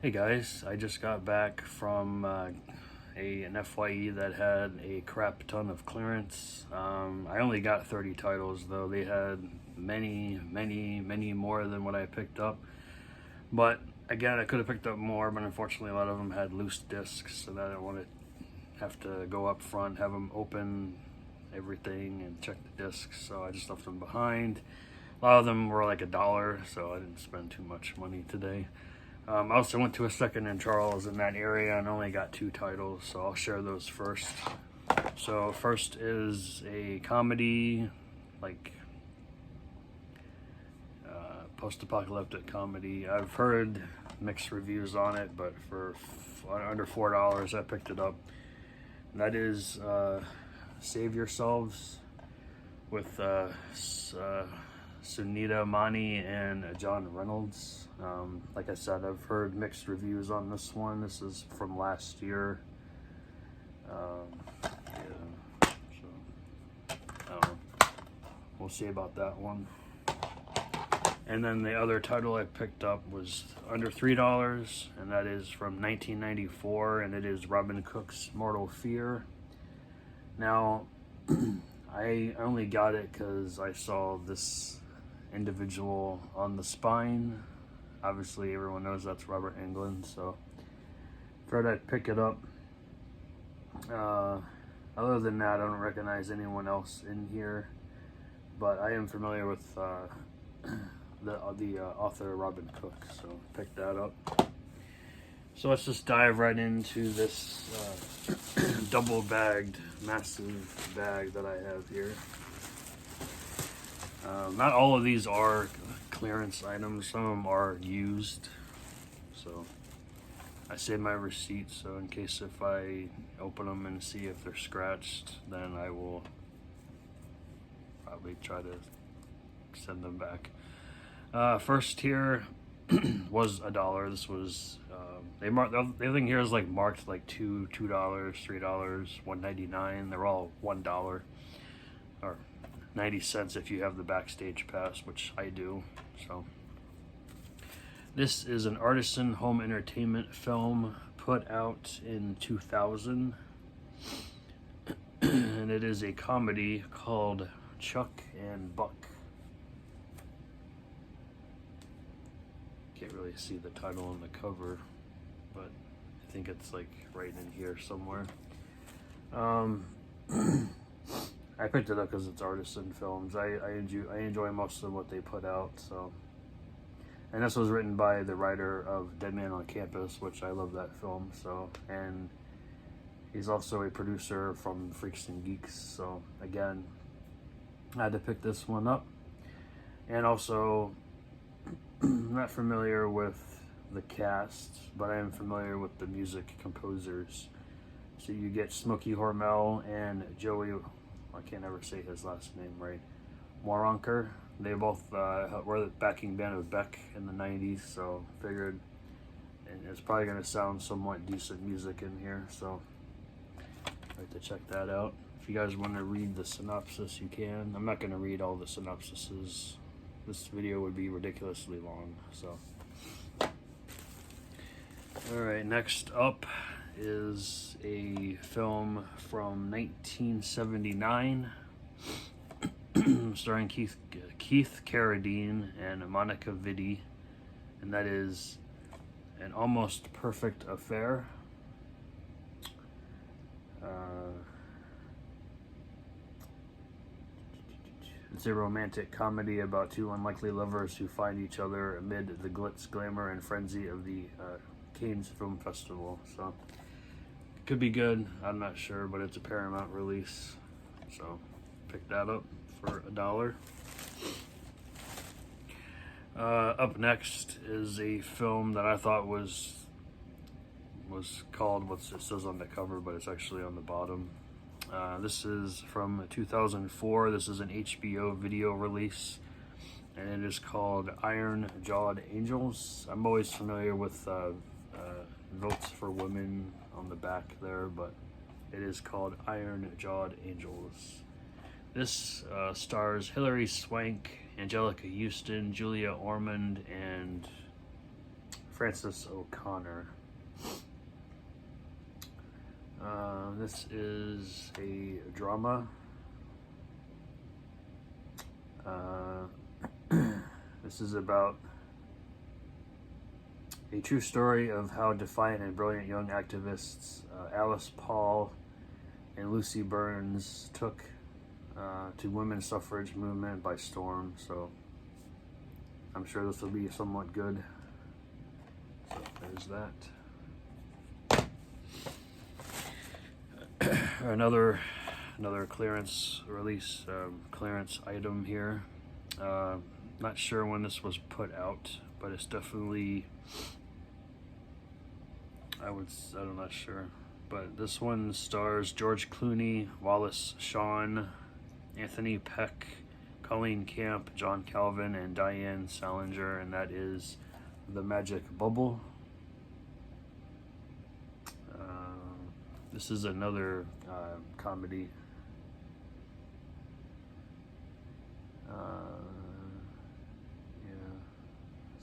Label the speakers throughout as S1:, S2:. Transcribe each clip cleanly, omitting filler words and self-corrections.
S1: Hey guys, I just got back from an FYE that had a crap ton of clearance. I only got 30 titles though. They had many more than what I picked up. But again, I could have picked up more, but unfortunately a lot of them had loose discs, so that I didn't want to have to go up front, have them open everything and check the discs, so I just left them behind. A lot of them were like $1, so I didn't spend too much money today. I also went to a second in Charles in that area and only got 2 titles, so I'll share those first. So first is a comedy, like post-apocalyptic comedy. I've heard mixed reviews on it, but for under $4 I picked it up. And that is Save Yourselves with Sunita Mani and John Reynolds. Like I said, I've heard mixed reviews on this one. This is from last year. Yeah, so I don't know. We'll see about that one. And then the other title I picked up was under $3, and that is from 1994, and it is Robin Cook's Mortal Fear. Now, I only got it because I saw this individual on the spine. Obviously, everyone knows that's Robert Englund, so thought I'd pick it up. Other than that, I don't recognize anyone else in here, but I am familiar with the author Robin Cook, so pick that up. So let's just dive right into this double-bagged, massive bag that I have here. Not all of these are clearance items. Some of them are used. So I saved my receipts, so in case if I open them and see if they're scratched, then I will probably try to send them back. First here was $1. This was they marked everything here is like marked like $2, $3, $1.99. They're all $1 or 90 cents if you have the backstage pass, which I do. So this is an artisan home entertainment film put out in 2000, and it is a comedy called Chuck and Buck. Can't really see the title on the cover, but I think it's like right in here somewhere. I picked it up because it's artisan films. I enjoy most of what they put out. So, and this was written by the writer of Dead Man on Campus, which I love that film. So, and he's also a producer from Freaks and Geeks. So again, I had to pick this one up. And also, I'm not familiar with the cast, but I am familiar with the music composers. So you get Smokey Hormel and Joey, I can't ever say his last name right, Moronker. They both were the backing band of Beck in the 90s, so figured and it's probably going to sound somewhat decent music in here, so I'd like to check that out. If you guys want to read the synopsis, you can. I'm not going to read all the synopsises. This video would be ridiculously long, so. Alright, next up is a film from 1979 starring Keith Carradine and Monica Vitti, and that is An Almost Perfect Affair. It's a romantic comedy about 2 unlikely lovers who find each other amid the glitz, glamour, and frenzy of the Cannes Film Festival. So, could be good. I'm not sure, but it's a Paramount release. So, pick that up for $1. Up next is a film that I thought was called what it says on the cover, but it's actually on the bottom. This is from 2004. This is an HBO video release, and it is called Iron Jawed Angels. I'm always familiar with Votes for Women on the back there, but it is called Iron Jawed Angels. This stars Hilary Swank, Angelica Houston, Julia Ormond, and Francis O'Connor. This is a drama. This is about a true story of how defiant and brilliant young activists Alice Paul and Lucy Burns took to women's suffrage movement by storm. So I'm sure this will be somewhat good. So there's that. Another clearance release, clearance item here. Not sure when this was put out, but it's definitely, I'm not sure. But this one stars George Clooney, Wallace Shawn, Anthony Peck, Colleen Camp, John Calvin, and Diane Salinger, and that is The Magic Bubble. This is another comedy. Yeah.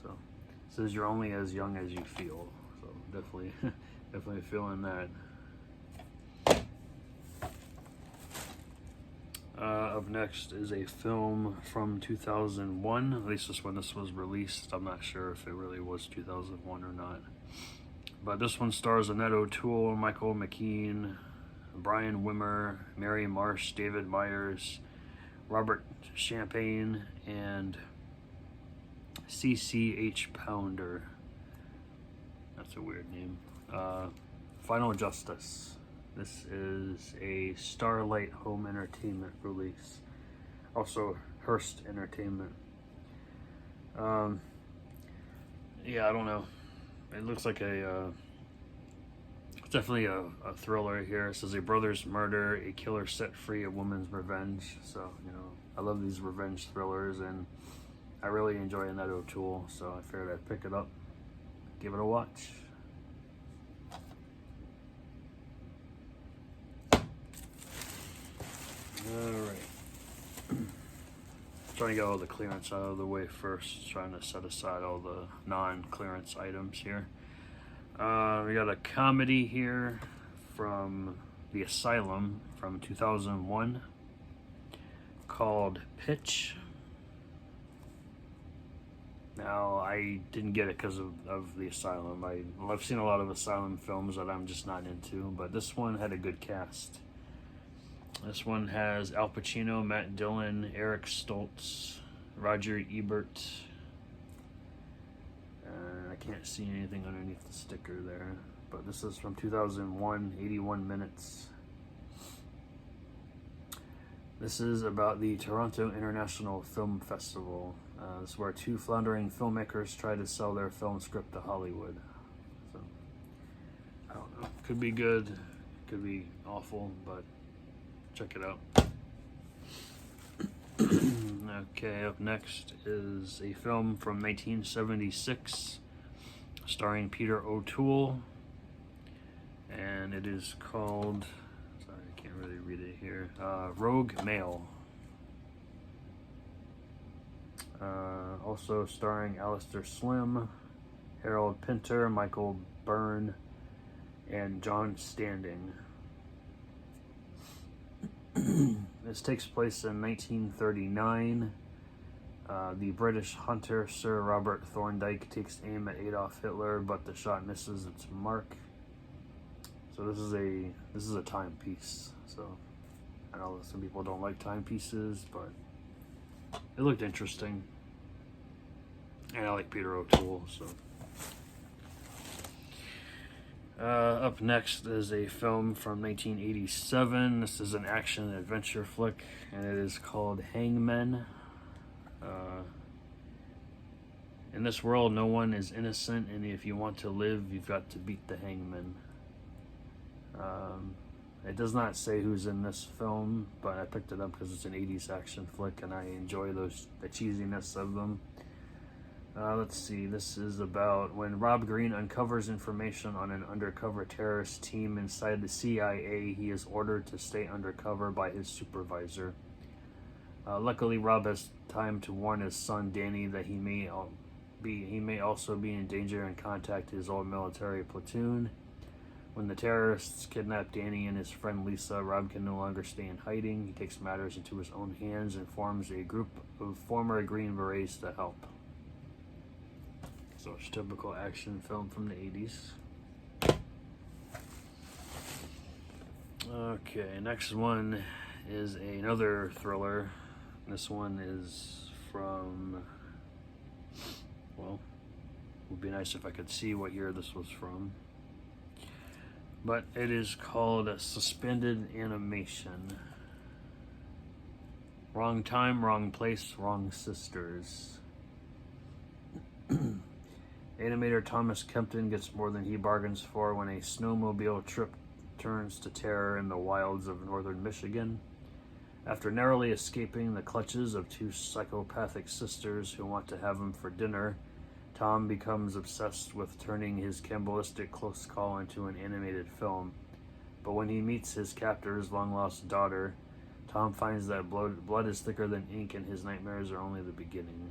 S1: So it says you're only as young as you feel. So definitely, definitely feeling that. Up next is a film from 2001. At least this when this was released. I'm not sure if it really was 2001 or not. But this one stars Annette O'Toole, Michael McKean, Brian Wimmer, Mary Marsh, David Myers, Robert Champagne, and CCH Pounder. That's a weird name. Final Justice. This is a Starlight Home Entertainment release. Also Hearst Entertainment. Yeah, I don't know. It looks like it's definitely a thriller here. It says a brother's murder, a killer set free, a woman's revenge. So, you know, I love these revenge thrillers, and I really enjoy Annette O'Toole, so I figured I'd pick it up, give it a watch. Alright. Trying to get all the clearance out of the way first, trying to set aside all the non-clearance items here. We got a comedy here from The Asylum from 2001 called Pitch. Now, I didn't get it because of The Asylum. I've seen a lot of Asylum films that I'm just not into, but this one had a good cast. This one has Al Pacino, Matt Dillon, Eric Stoltz, Roger Ebert. I can't see anything underneath the sticker there, but this is from 2001, 81 minutes. This is about the Toronto International Film Festival. This is where two floundering filmmakers try to sell their film script to Hollywood. So, I don't know. Could be good, could be awful, but check it out. Okay, up next is a film from 1976 starring Peter O'Toole, and it is called, sorry, I can't really read it here, Rogue Male. Also starring Alistair Slim, Harold Pinter, Michael Byrne, and John Standing. This takes place in 1939. The British hunter Sir Robert Thorndyke takes aim at Adolf Hitler, but the shot misses its mark. So this is a timepiece. So I know that some people don't like timepieces, but it looked interesting, and I like Peter O'Toole. So up next is a film from 1987. This is an action and adventure flick, and it is called Hangmen. In this world, no one is innocent, and if you want to live, you've got to beat the hangman. It does not say who's in this film, but I picked it up because it's an 80s action flick, and I enjoy the cheesiness of them. Let's see, this is about when Rob Green uncovers information on an undercover terrorist team inside the CIA. He is ordered to stay undercover by his supervisor. Luckily, Rob has time to warn his son Danny that he may he may also be in danger and contact his old military platoon. When the terrorists kidnap Danny and his friend Lisa, Rob can no longer stay in hiding. He takes matters into his own hands and forms a group of former Green Berets to help. So it's a typical action film from the 80s. Okay, next one is another thriller. This one is from, well, it would be nice if I could see what year this was from. But it is called Suspended Animation. Wrong Time, Wrong Place, Wrong Sisters. Animator Thomas Kempton gets more than he bargains for when a snowmobile trip turns to terror in the wilds of northern Michigan. After narrowly escaping the clutches of two psychopathic sisters who want to have him for dinner, Tom becomes obsessed with turning his cannibalistic close call into an animated film. But when he meets his captor's long-lost daughter, Tom finds that blood is thicker than ink and his nightmares are only the beginning.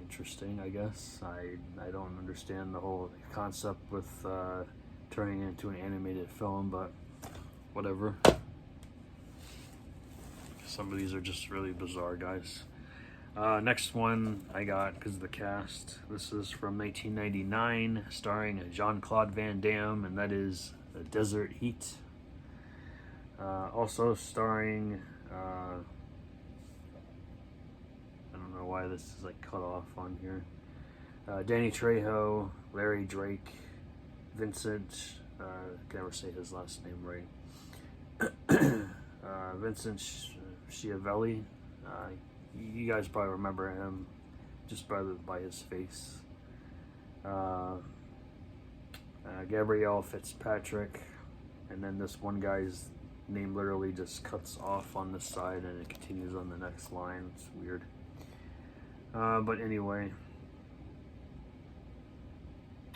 S1: Interesting, I guess. I don't understand the whole concept with turning it into an animated film, but whatever. Some of these are just really bizarre, guys. Next one I got because of the cast. This is from 1999, starring Jean-Claude Van Damme, and that is Desert Heat. Also starring, I don't know why this is like cut off on here. Danny Trejo, Larry Drake, Vincent, I can never say his last name right. Vincent Schiavelli. You guys probably remember him just by his face. Gabrielle Fitzpatrick, and then this one guy's name literally just cuts off on this side and it continues on the next line. It's weird. But anyway.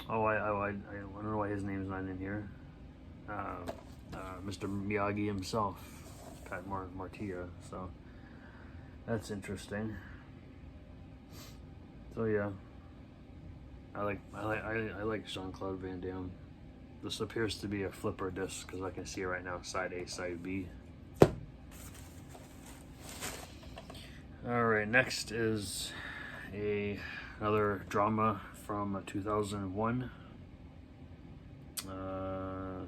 S1: I don't know why his name's not in here. Mr. Miyagi himself, Pat Martia. So that's interesting. So yeah, I like Jean-Claude Van Damme. This appears to be a flipper disc because I can see it right now, side A, side B. All right, next is another drama from 2001,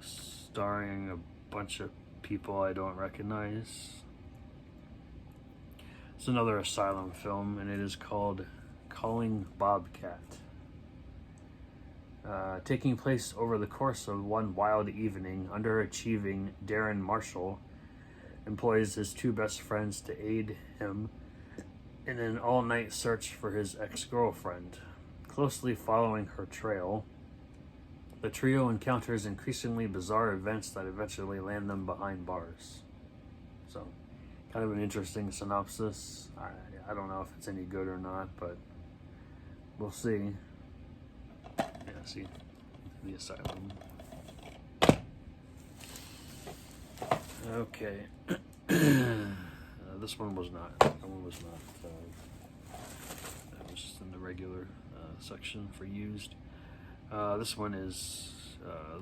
S1: starring a bunch of people I don't recognize. It's another asylum film, and it is called Calling Bobcat. Taking place over the course of one wild evening, underachieving Darren Marshall employs his two best friends to aid him in an all-night search for his ex-girlfriend. Closely following her trail, the trio encounters increasingly bizarre events that eventually land them behind bars. So, kind of an interesting synopsis. I don't know if it's any good or not, but we'll see. Yeah, see, the asylum. Okay. This one was not. That one was not. That was just in the regular section for used. This one is.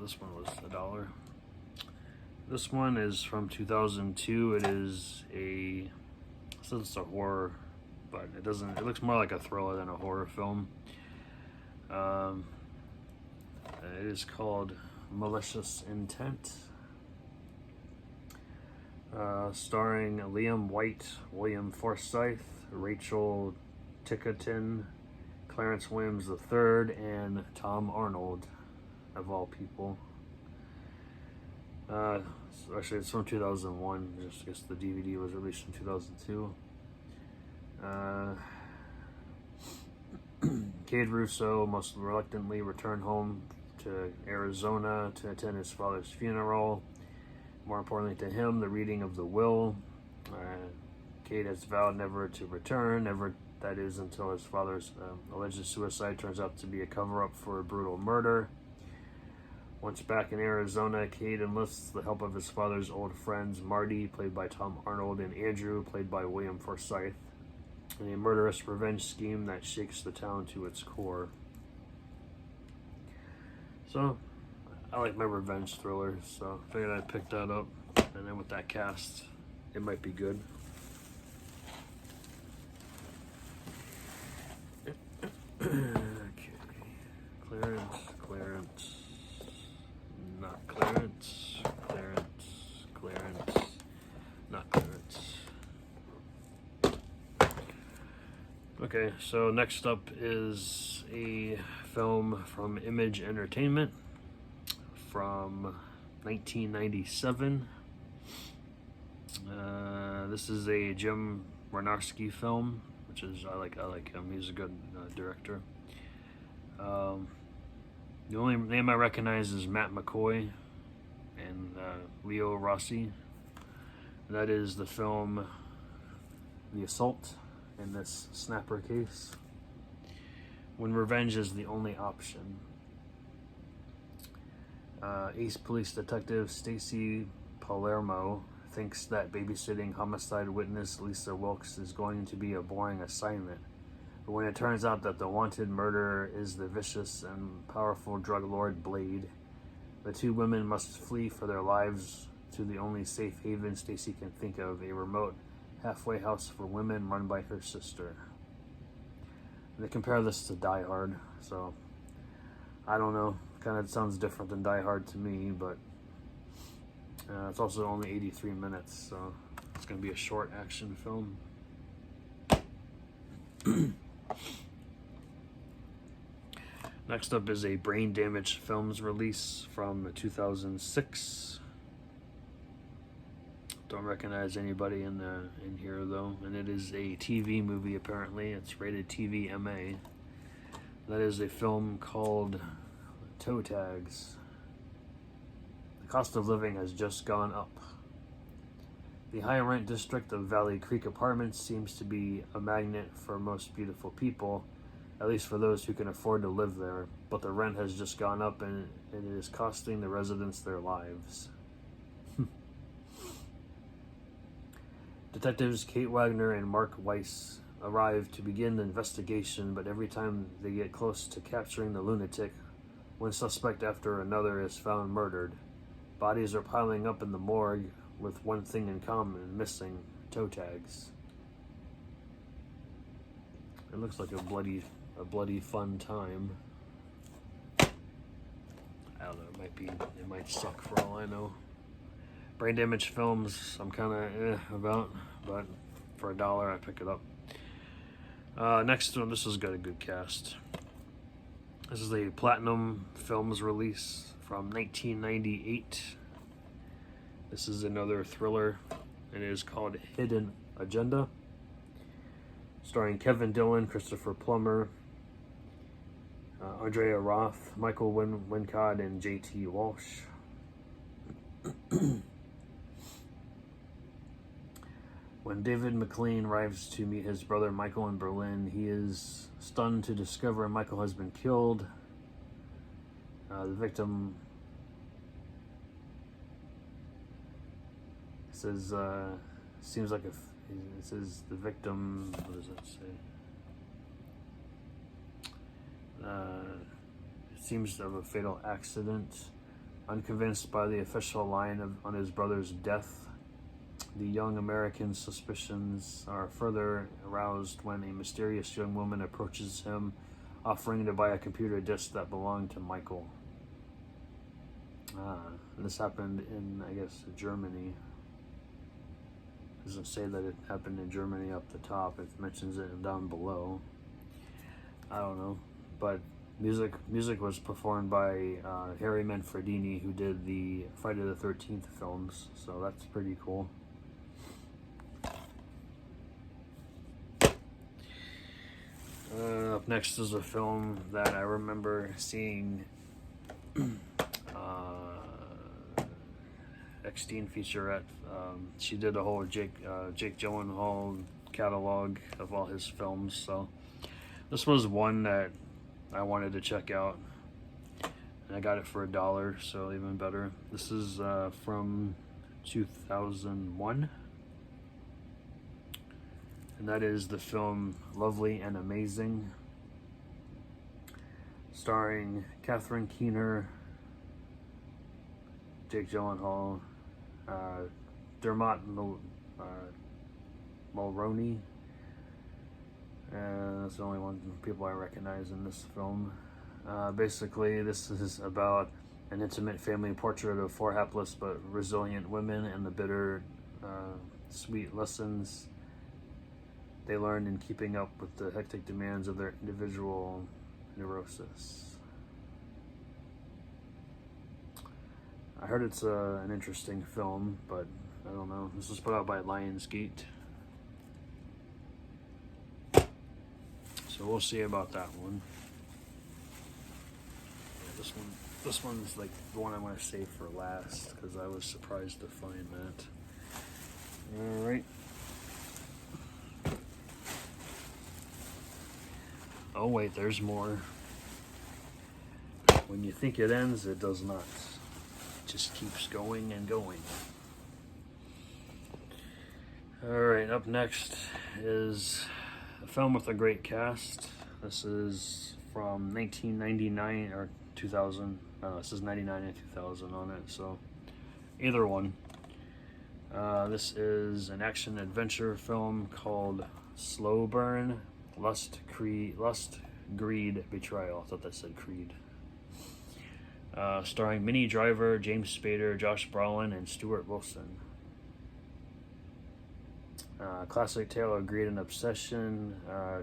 S1: This one was $1. This one is from 2002. It is a. It says it's a horror, but it doesn't. It looks more like a thriller than a horror film. It is called Malicious Intent. Starring Liam White, William Forsythe, Rachel Tickerton, Clarence Williams III, and Tom Arnold, of all people. Actually, it's from 2001. Just I guess the DVD was released in 2002. Cade Russo must reluctantly return home to Arizona to attend his father's funeral. More importantly to him, the reading of the will. Cade has vowed never to return, that is, until his father's alleged suicide turns out to be a cover-up for a brutal murder. Once back in Arizona, Cade enlists the help of his father's old friends, Marty, played by Tom Arnold, and Andrew, played by William Forsythe. and a murderous revenge scheme that shakes the town to its core. So, I like my revenge thrillers, so I figured I'd pick that up. And then with that cast, it might be good. Okay. Clearance. Not clearance. Clearance. Not clearance. Okay, so next up is a film from Image Entertainment from 1997. This is a Jim Wynorski film, which is I like him. He's a good director. The only name I recognize is Matt McCoy and Leo Rossi. That is the film The Assault in this snapper case. When revenge is the only option. Ace Police Detective Stacy Palermo thinks that babysitting homicide witness Lisa Wilkes is going to be a boring assignment. But when it turns out that the wanted murderer is the vicious and powerful drug lord Blade, the two women must flee for their lives to the only safe haven Stacy can think of, a remote halfway house for women run by her sister. They compare this to Die Hard, so I don't know. Kind of sounds different than Die Hard to me, but it's also only 83 minutes, so it's going to be a short action film. Next up is a Brain Damage Films release from 2006. Don't recognize anybody in here though, and it is a TV movie apparently. It's rated TV MA. That is a film called Toe Tags. The cost of living has just gone up. The high-rent district of Valley Creek Apartments seems to be a magnet for most beautiful people, at least for those who can afford to live there, but the rent has just gone up and it is costing the residents their lives. Detectives Kate Wagner and Mark Weiss arrive to begin the investigation, but every time they get close to capturing the lunatic, one suspect after another is found murdered. Bodies are piling up in the morgue, with one thing in common: missing toe tags. It looks like a bloody fun time. I don't know, it might suck for all I know. Brain Damage Films, I'm kind of about, but for $1 I pick it up. Next one, this has got a good cast. This is a Platinum Films release from 1998. This is another thriller, and it is called Hidden Agenda, starring Kevin Dillon, Christopher Plummer, Andrea Roth, Michael Wincott, and J.T. Walsh. When David McLean arrives to meet his brother Michael in Berlin, he is stunned to discover Michael has been killed. The victim says, seems like it says the victim, what does that say? It seems to have a fatal accident. Unconvinced by the official line on his brother's death, the young American's suspicions are further aroused when a mysterious young woman approaches him, offering to buy a computer disk that belonged to Michael. This happened in, I guess, Germany. It doesn't say that it happened in Germany up the top. It mentions it down below. I don't know. But music was performed by Harry Manfredini, who did the Friday the 13th films. So that's pretty cool. Up next is a film that I remember seeing X-Teen featurette. She did a whole Jake Gyllenhaal catalog of all his films, so this was one that I wanted to check out, and I got it for $1, so even better. This is from 2001. and that is the film Lovely and Amazing, starring Catherine Keener, Jake Gyllenhaal, Dermot Mulroney, and that's the only one people I recognize in this film. Basically, this is about an intimate family portrait of four hapless but resilient women and the bitter, sweet lessons they learned in keeping up with the hectic demands of their individual neurosis. I heard it's an interesting film, but I don't know. This was put out by Lionsgate, so we'll see about that one. Yeah, this one's like the one I'm going to save for last because I was surprised to find that. All right. Oh wait, there's more. When you think it ends, it does not. It just keeps going and going. Alright, up next is a film with a great cast. This is from 1999 or 2000. No, this is 99 and 2000 on it, so either one. This is an action adventure film called Slow Burn, Lust, Greed, Betrayal. I thought that said Creed. Starring Minnie Driver, James Spader, Josh Brolin, and Stuart Wilson. Classic tale of greed and obsession.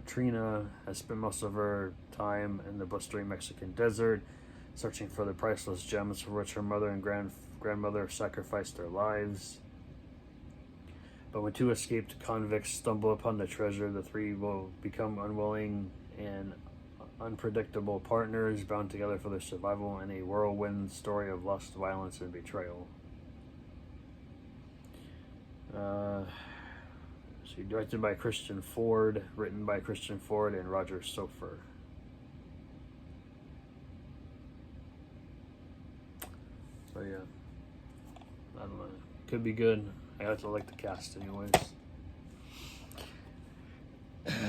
S1: Trina has spent most of her time in the blistering Mexican desert, searching for the priceless gems for which her mother and grandmother sacrificed their lives. But when two escaped convicts stumble upon the treasure, the three will become unwilling and unpredictable partners bound together for their survival in a whirlwind story of lust, violence, and betrayal. Directed by Christian Ford, written by Christian Ford and Roger Sofer. So yeah, I don't know. Could be good. I have to like the cast anyways.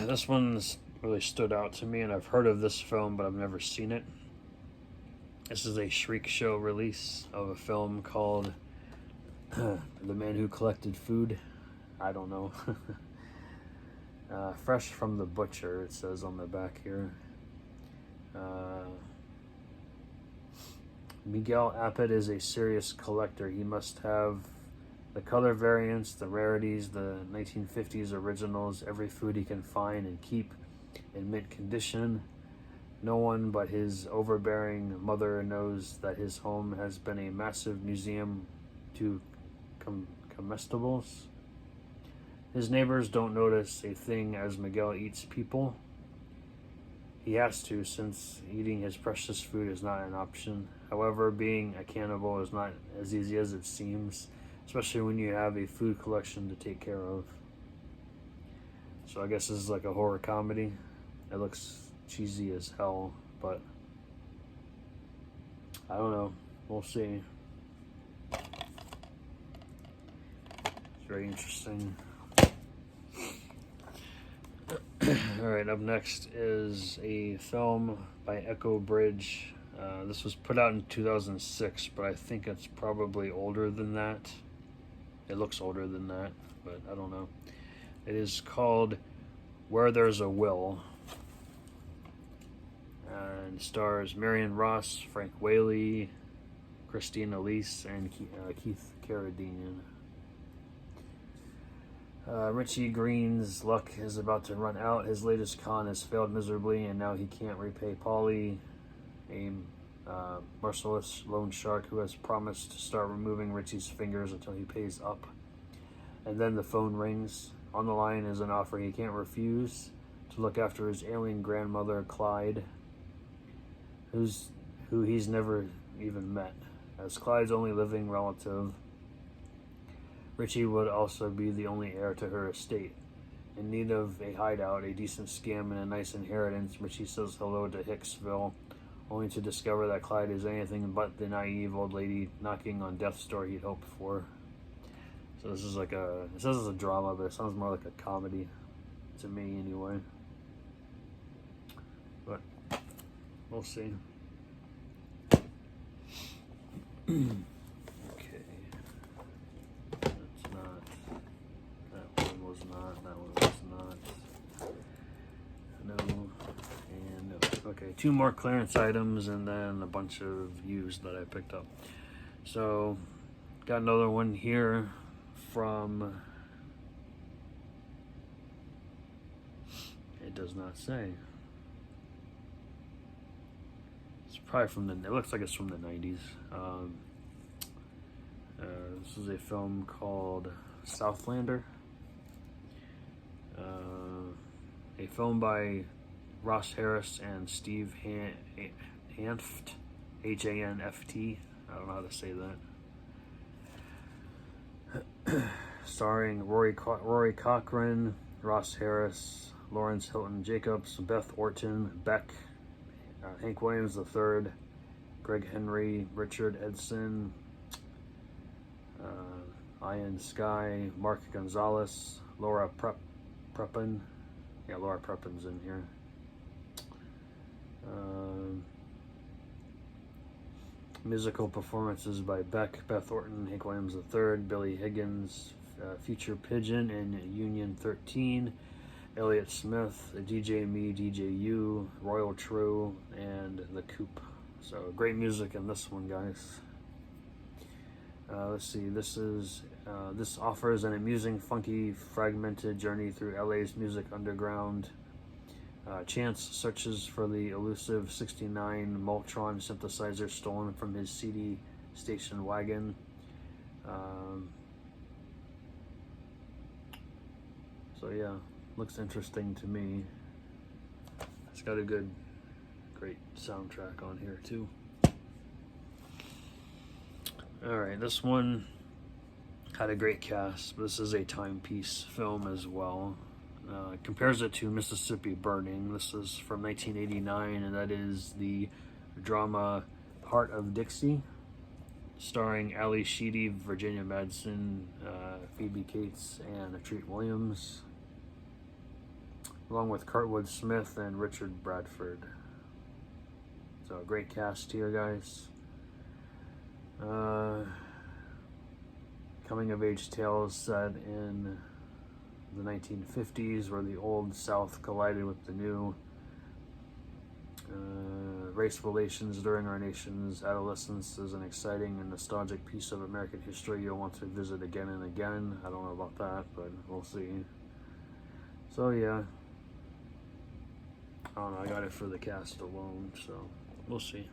S1: This one's really stood out to me, and I've heard of this film, but I've never seen it. This is a Shriek Show release of a film called The Man Who Collected Food. I don't know. Fresh from the Butcher, it says on the back here. Miguel Appet is a serious collector. He must have the color variants, the rarities, the 1950s originals, every food he can find and keep in mint condition. No one but his overbearing mother knows that his home has been a massive museum to comestibles. His neighbors don't notice a thing as Miguel eats people. He has to, since eating his precious food is not an option. However, being a cannibal is not as easy as it seems, especially when you have a food collection to take care of. So I guess this is like a horror comedy. It looks cheesy as hell, but I don't know. We'll see. It's very interesting. Alright, up next is a film by Echo Bridge. This was put out in 2006, but I think it's probably older than that. It looks older than that, but I don't know. It is called Where There's a Will. And stars Marion Ross, Frank Whaley, Christine Elise, and Keith Carradine. Richie Green's luck is about to run out. His latest con has failed miserably, and now he can't repay Polly, a merciless loan shark who has promised to start removing Richie's fingers until he pays up. And then the phone rings. On the line is an offer he can't refuse to look after his alien grandmother, Clyde, who he's never even met. As Clyde's only living relative, Richie would also be the only heir to her estate. In need of a hideout, a decent scam, and a nice inheritance, Richie says hello to Hicksville, only to discover that Clyde is anything but the naive old lady knocking on death's door he'd hoped for. So this is like it says it's a drama, but it sounds more like a comedy. to me anyway. But we'll see. Okay. That's not. That one was not. That one was not. No. And no. Okay, 2 more clearance items and then a bunch of used that I picked up. So, got another one here from. It does not say. It's probably from the. It looks like it's from the 90s. This is a film called Southlander. A film by Ross Harris and Steve Hanft, Hanft. I don't know how to say that. Starring Rory Cochrane, Ross Harris, Lawrence Hilton Jacobs, Beth Orton, Beck, Hank Williams III, Greg Henry, Richard Edson, Ian Sky, Mark Gonzalez, Laura Prepon. Yeah, Laura Preppon's in here. Musical performances by Beck, Beth Orton, Hank Williams III, Billy Higgins, Future Pigeon, and Union 13, Elliott Smith, DJ Me, DJ You, Royal True, and The Coop. So great music in this one, guys. Let's see. This offers an amusing, funky, fragmented journey through LA's music underground. Chance searches for the elusive '69 Multron synthesizer stolen from his CD station wagon. So yeah, looks interesting to me. It's got a great soundtrack on here too. Alright, this one had a great cast, but this is a timepiece film as well. Compares it to Mississippi Burning. This is from 1989, and that is the drama Heart of Dixie, starring Ali Sheedy, Virginia Madsen, Phoebe Cates, and Treat Williams, along with Kurtwood Smith and Richard Bradford. So a great cast here, guys. Coming of age tales set in the 1950s, where the old South collided with the new. Race relations during our nation's adolescence is an exciting and nostalgic piece of American history you'll want to visit again and again. I don't know about that, but we'll see. So yeah, I don't know, I got it for the cast alone, so we'll see.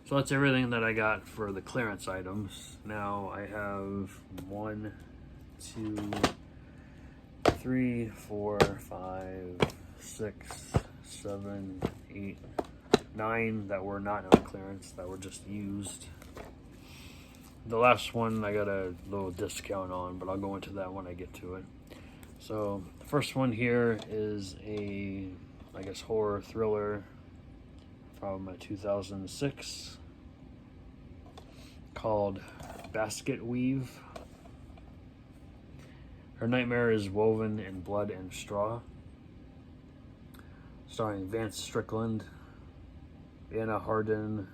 S1: So that's everything that I got for the clearance items. Now I have 1, 2, 3, 4, 5, 6, 7, 8, 9 that were not on clearance, that were just used. The last one I got a little discount on, but I'll go into that when I get to it. So the first one here is a, I guess, horror thriller from 2006 called Basketweave. Her nightmare is woven in blood and straw. Starring Vance Strickland, Anna Hardin,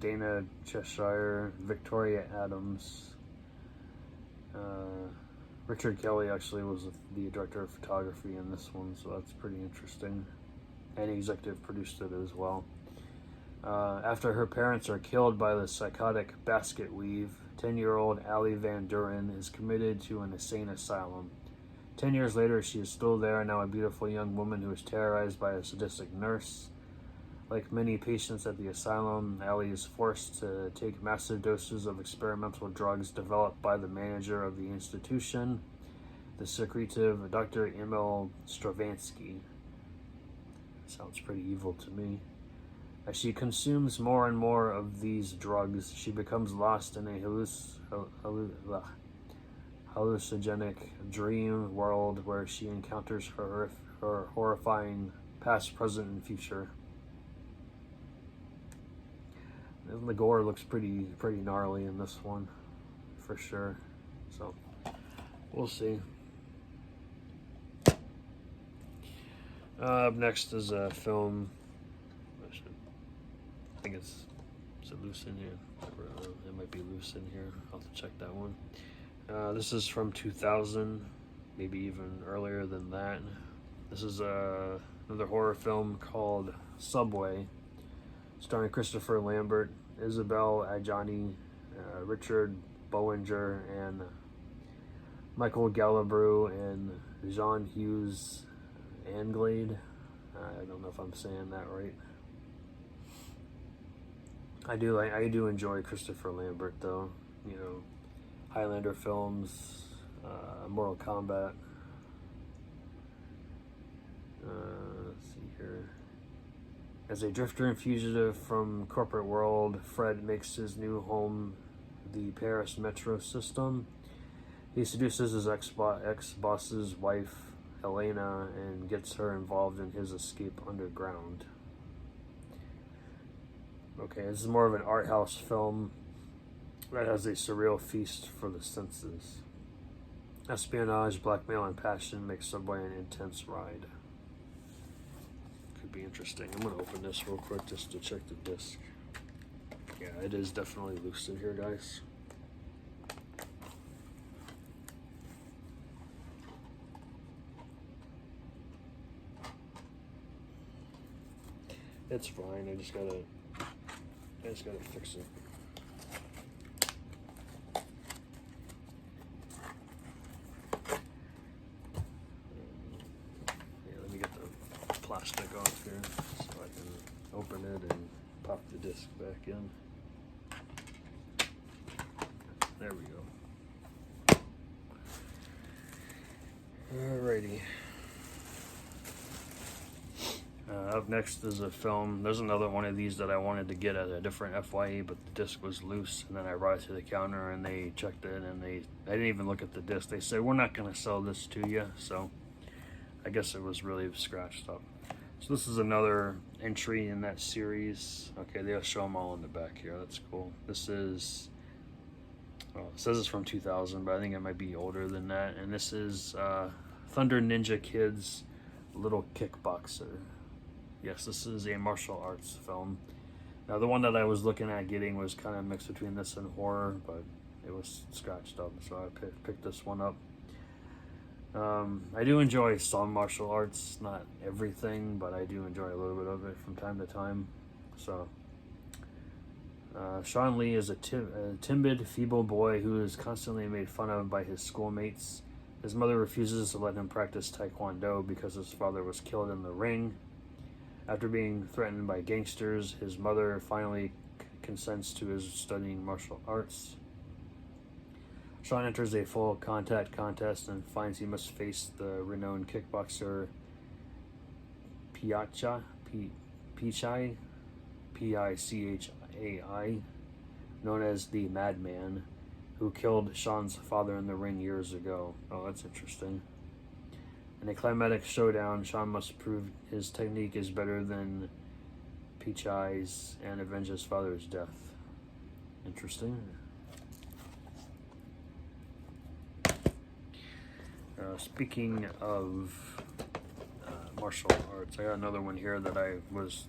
S1: Dana Cheshire, Victoria Adams. Richard Kelly actually was the director of photography in this one, so that's pretty interesting. And executive produced it as well. After her parents are killed by the psychotic Basketweave, 10-year-old Allie Van Duren is committed to an insane asylum. 10 years later, she is still there, now a beautiful young woman who is terrorized by a sadistic nurse. Like many patients at the asylum, Allie is forced to take massive doses of experimental drugs developed by the manager of the institution, the secretive Dr. Emil Stravansky. Sounds pretty evil to me. As she consumes more and more of these drugs, she becomes lost in a hallucinogenic dream world where she encounters her horrifying past, present, and future. The gore looks pretty gnarly in this one, for sure. So, we'll see. Up next is a film. I think is it loose in here? It might be loose in here. I'll have to check that one. This is from 2000, maybe even earlier than that. This is another horror film called Subway, starring Christopher Lambert, Isabelle Adjani, Richard Bowinger, and Michael Galabru, and Jean Hughes Anglade. I don't know if I'm saying that right. I do enjoy Christopher Lambert though. You know, Highlander films, Mortal Kombat. Let's see here. As a drifter and fugitive from corporate world, Fred makes his new home the Paris metro system. He seduces his ex-boss's wife, Helena, and gets her involved in his escape underground. Okay, this is more of an art house film that has a surreal feast for the senses. Espionage, blackmail, and passion make Subway an intense ride. Could be interesting. I'm going to open this real quick just to check the disc. Yeah, it is definitely loose in here, guys. It's fine. I just gotta fix it. Yeah, let me get the plastic off here so I can open it and pop the disc back in. There we go. Alrighty. Up next is a film. There's another one of these that I wanted to get at a different FYE, but the disc was loose, and then I brought it to the counter and they checked it, and I didn't even look at the disc. They said, we're not going to sell this to you, so I guess it was really scratched up. So this is another entry in that series. Okay, they'll show them all in the back here. That's cool. This is, well, it says it's from 2000, but I think it might be older than that. And this is Thunder Ninja Kid's Little Kickboxer. Yes, this is a martial arts film. Now, the one that I was looking at getting was kind of mixed between this and horror, but it was scratched up, so I picked this one up. I do enjoy some martial arts, not everything, but I do enjoy a little bit of it from time to time. So, Sean Lee is a timid, feeble boy who is constantly made fun of by his schoolmates. His mother refuses to let him practice Taekwondo because his father was killed in the ring. After being threatened by gangsters, his mother finally consents to his studying martial arts. Sean enters a full contact contest and finds he must face the renowned kickboxer Pichai, Pichai, known as the Madman, who killed Sean's father in the ring years ago. Oh, that's interesting. In a climatic showdown, Sean must prove his technique is better than Pichai's and avenge his father's death. Interesting. Speaking of martial arts, I got another one here that I was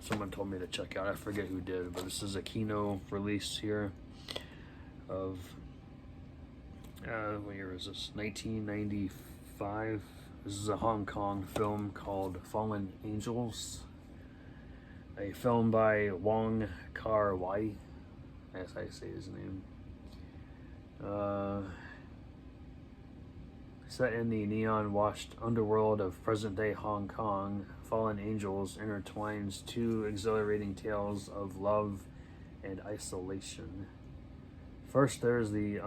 S1: someone told me to check out. I forget who did, but this is a Kino release here of what year is this? 1995. This is a Hong Kong film called Fallen Angels. A film by Wong Kar-wai. That's how I say his name. Set in the neon-washed underworld of present-day Hong Kong, Fallen Angels intertwines two exhilarating tales of love and isolation. First, there's the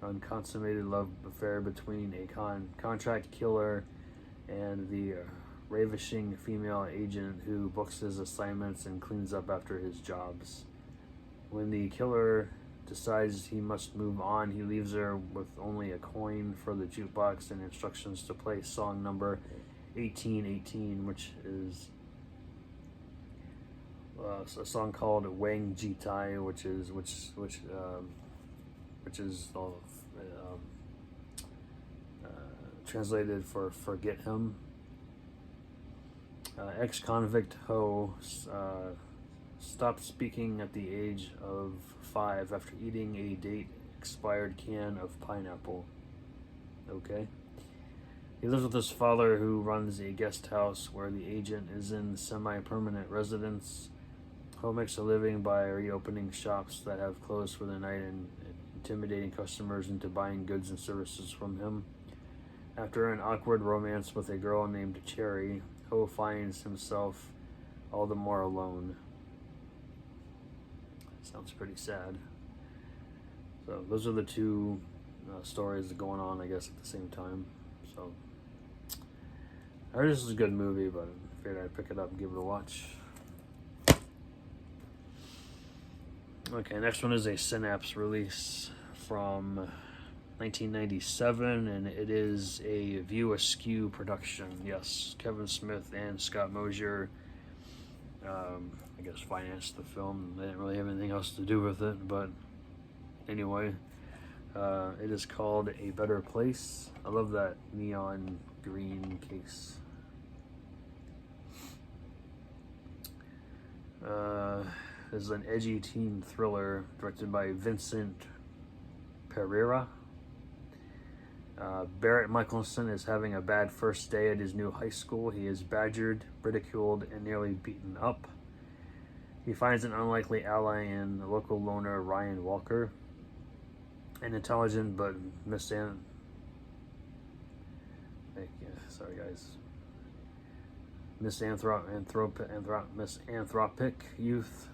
S1: unconsummated love affair between a contract killer and the ravishing female agent who books his assignments and cleans up after his jobs. When the killer decides he must move on, he leaves her with only a coin for the jukebox and instructions to play song number 1818, which is a song called Wang Ji Tai, which is translated for Forget Him. Ex-convict Ho stopped speaking at the age of 5 after eating a date-expired can of pineapple. Okay. He lives with his father, who runs a guest house where the agent is in semi-permanent residence. Ho makes a living by reopening shops that have closed for the night and intimidating customers into buying goods and services from him. After an awkward romance with a girl named Cherry, Ho finds himself all the more alone. Sounds pretty sad. So those are the two stories going on, I guess, at the same time. So I heard this is a good movie, but I figured I'd pick it up and give it a watch. Okay, next one is a Synapse release from 1997, and it is a View Askew production. Yes, Kevin Smith and Scott Mosier, I guess, financed the film. They didn't really have anything else to do with it, but anyway, it is called A Better Place. I love that neon green case. This is an edgy teen thriller directed by Vincent Pereira. Barrett Michelson is having a bad first day at his new high school. He is badgered, ridiculed, and nearly beaten up. He finds an unlikely ally in the local loner Ryan Walker, an intelligent but misanthropic youth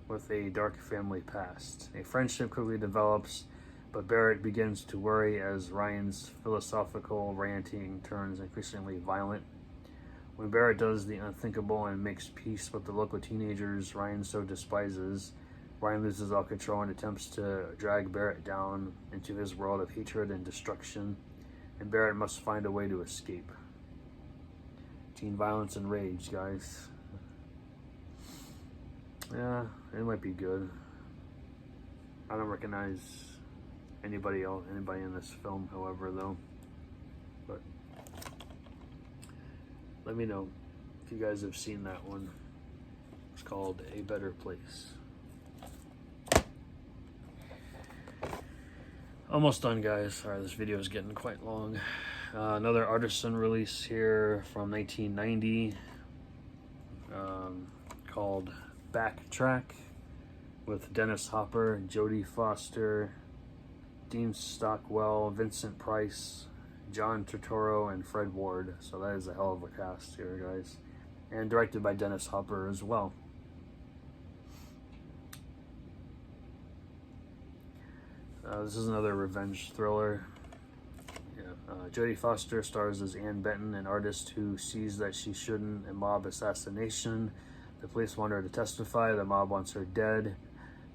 S1: with a dark family past. A friendship quickly develops, but Barrett begins to worry as Ryan's philosophical ranting turns increasingly violent. When Barrett does the unthinkable and makes peace with the local teenagers Ryan so despises, Ryan loses all control and attempts to drag Barrett down into his world of hatred and destruction, and Barrett must find a way to escape. Teen violence and rage, guys. Yeah, it might be good. I don't recognize anybody in this film, however, though. But let me know if you guys have seen that one. It's called A Better Place. Almost done, guys. Sorry, this video is getting quite long. Another artisan release here from 1990 called Backtrack, with Dennis Hopper, Jodie Foster, Dean Stockwell, Vincent Price, John Turturro, and Fred Ward. So that is a hell of a cast here, guys. And directed by Dennis Hopper as well. This is another revenge thriller. Jodie Foster stars as Ann Benton, an artist who sees that she shouldn't a mob assassination. The police want her to testify. The mob wants her dead.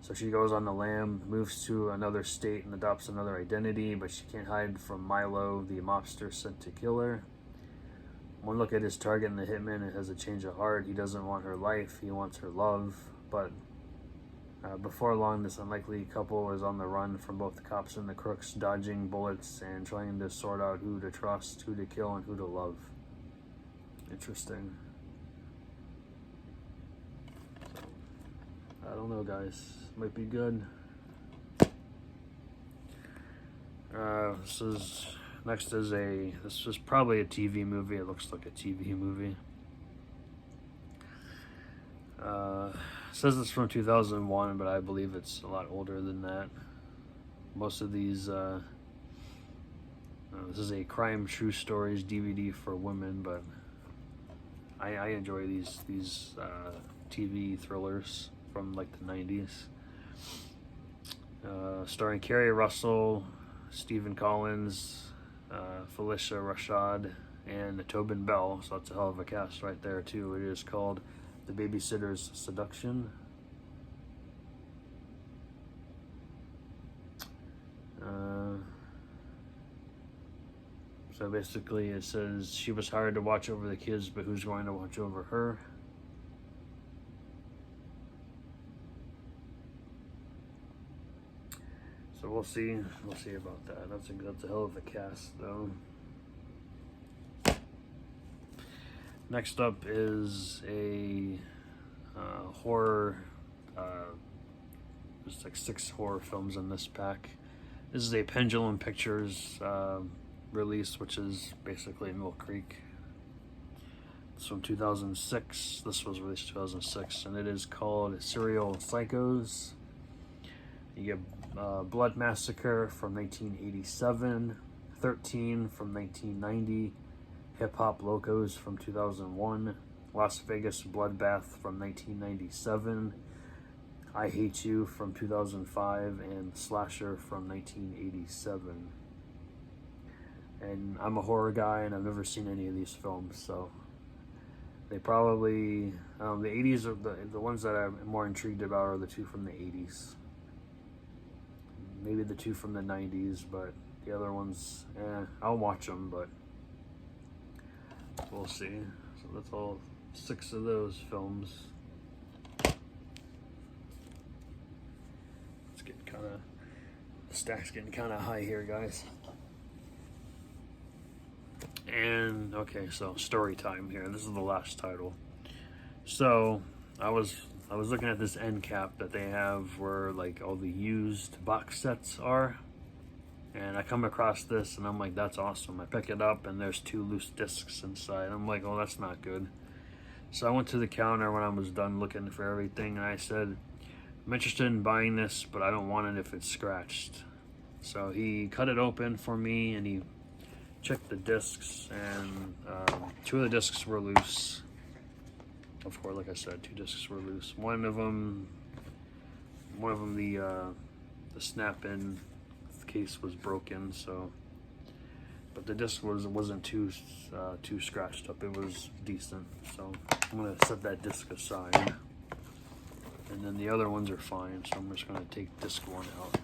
S1: So she goes on the lam, moves to another state, and adopts another identity, but she can't hide from Milo, the mobster sent to kill her. One look at his target and the hitman has a change of heart. He doesn't want her life, he wants her love. But before long, this unlikely couple is on the run from both the cops and the crooks, dodging bullets and trying to sort out who to trust, who to kill, and who to love. Interesting. So, I don't know, guys. Might be good. This is probably a TV movie. It looks like a TV movie. It says it's from 2001, but I believe it's a lot older than that. Most of these, this is a Crime True Stories DVD for women, but I enjoy these TV thrillers from like the 90s. Starring Kerry Russell, Stephen Collins, Felicia Rashad, and Tobin Bell. So that's a hell of a cast right there too. It is called The Babysitters Seduction. So basically it says she was hired to watch over the kids, but who's going to watch over her? So we'll see about that. That's a hell of a cast, though. Next up is a horror. There's like 6 horror films in this pack. This is a Pendulum Pictures release, which is basically Mill Creek. It's from 2006. This was released 2006, and it is called Serial Psychos. You get Blood Massacre from 1987, 13 from 1990, Hip Hop Locos from 2001, Las Vegas Bloodbath from 1997, I Hate You from 2005, and Slasher from 1987. And I'm a horror guy, and I've never seen any of these films, so they probably, the 80s are the ones that I'm more intrigued about are the 2 from the 80s. Maybe the 2 from the 90s, but the other ones, I'll watch them, but we'll see. So that's all 6 of those films. It's getting kind of, the stack's getting kind of high here, guys. And okay, so story time here. This is the last title. So I was looking at this end cap that they have where like all the used box sets are, and I come across this and I'm like, that's awesome. I pick it up and there's 2 loose discs inside. I'm like, oh, that's not good. So I went to the counter when I was done looking for everything, and I said, I'm interested in buying this, but I don't want it if it's scratched. So he cut it open for me and he checked the discs, and 2 of the discs were loose. Of course, like I said, 2 discs were loose. One of them, the snap-in case was broken. So, but the disc wasn't too scratched up. It was decent. So I'm gonna set that disc aside, and then the other ones are fine. So I'm just gonna take disc 1 out.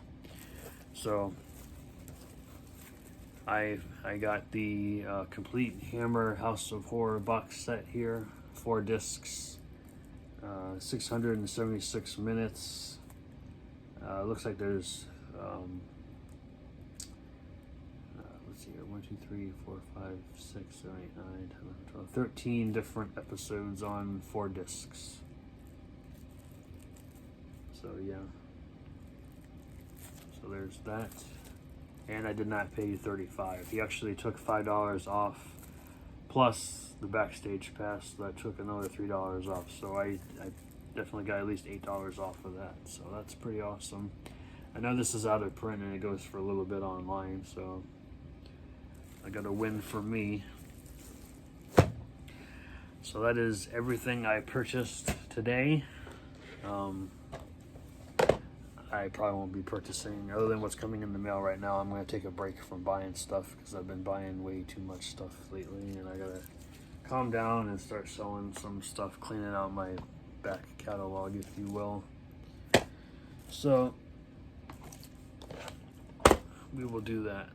S1: So I got the complete Hammer House of Horror box set here. 4 discs, 676 minutes. Looks like there's, let's see here, 1, 2, 3, 4, 5, 6, 7, 8, 9, 10, 11, 12, 13 different episodes on 4 discs. So yeah. So there's that. And I did not pay $35. He actually took $5 off, plus the backstage pass that took another $3 off. So I definitely got at least $8 off of that. So that's pretty awesome. I know this is out of print and it goes for a little bit online, so I got a win for me. So that is everything I purchased today. I probably won't be purchasing, other than what's coming in the mail right now. I'm going to take a break from buying stuff because I've been buying way too much stuff lately, and I got to calm down and start selling some stuff, cleaning out my back catalog, if you will. So we will do that.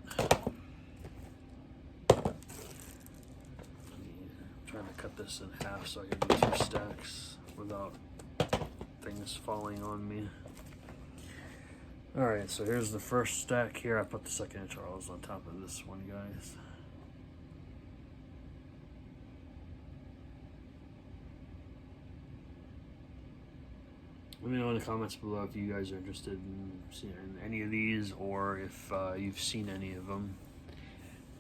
S1: I'm trying to cut this in half so I can do 2 stacks without things falling on me. Alright, so here's the first stack here. I put the second Charles on top of this one, guys. Let me know in the comments below if you guys are interested in seeing any of these, or if you've seen any of them.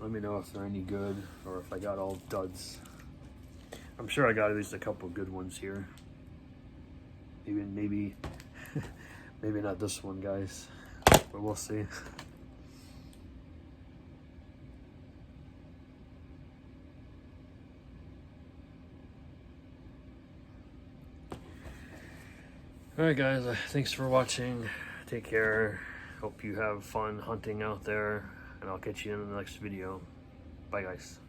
S1: Let me know if they're any good, or if I got all duds. I'm sure I got at least a couple good ones here. Maybe maybe not this one, guys, but we'll see. Alright guys, thanks for watching. Take care. Hope you have fun hunting out there, and I'll catch you in the next video. Bye guys.